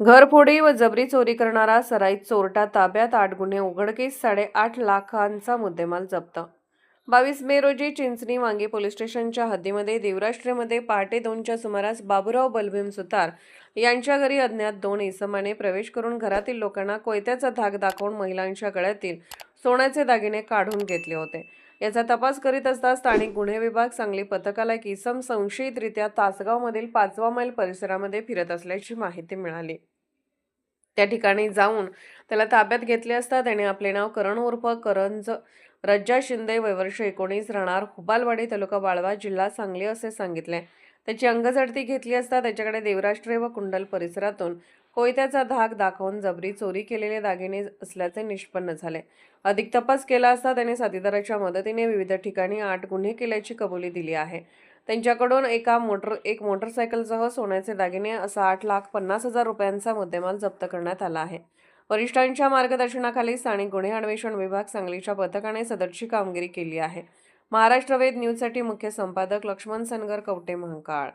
घरफोडी व जबरी चोरी करणारा सराईत चोरटा ताब्यात, 8 गुन्हे उघडकीस, 8.5 लाखांचा मुद्देमाल जप्त. 22 मे रोजी चिंचणी वांगी पोलीस स्टेशनच्या हद्दीमध्ये देवराष्ट्रेमध्ये पहाटे 2च्या सुमारास बाबूराव बलभीम सुतार यांच्या घरी अज्ञात 2 इसमाने प्रवेश करून घरातील लोकांना कोयत्याचा धाक दाखवून महिलांच्या गळ्यातील सोन्याचे दागिने काढून घेतले होते. याचा तपास करीत असता स्थानिक गुन्हे विभाग सांगली पथकाला एक इसम संशयितरित्या तासगावमधील 5वा मैल परिसरामध्ये फिरत असल्याची माहिती मिळाली. त्या ठिकाणी जाऊन त्याला ताब्यात घेतले असता त्याने आपले नाव करण उर्फ करंज रज्जा शिंदे, वय वर्ष 19, राहणार हुबालवाडी, तालुका वाळवा, जिल्हा सांगली असे सांगितले. त्याची अंगझडती घेतली असता त्याच्याकडे देवराष्ट्रे व कुंडल परिसरातून कोयत्याचा धाक दाखवून जबरी चोरी केलेले दागिने असल्याचे निष्पन्न झाले. अधिक तपास केला असता त्याने साथीदाराच्या मदतीने विविध ठिकाणी 8 गुन्हे केल्याची कबुली दिली आहे. त्यांच्याकडून एक मोटरसायकलसह सोन्याचे दागिने असा 8,50,000 रुपयांचा मुद्देमाल जप्त करण्यात आला आहे. वरिष्ठांच्या मार्गदर्शनाखाली स्थानिक गुन्हे अन्वेषण विभाग सांगलीच्या पथकाने सदरची कामगिरी केली आहे. महाराष्ट्र वेद न्यूजसाठी मुख्य संपादक लक्ष्मण सनगर, कवठे, महांकाळ.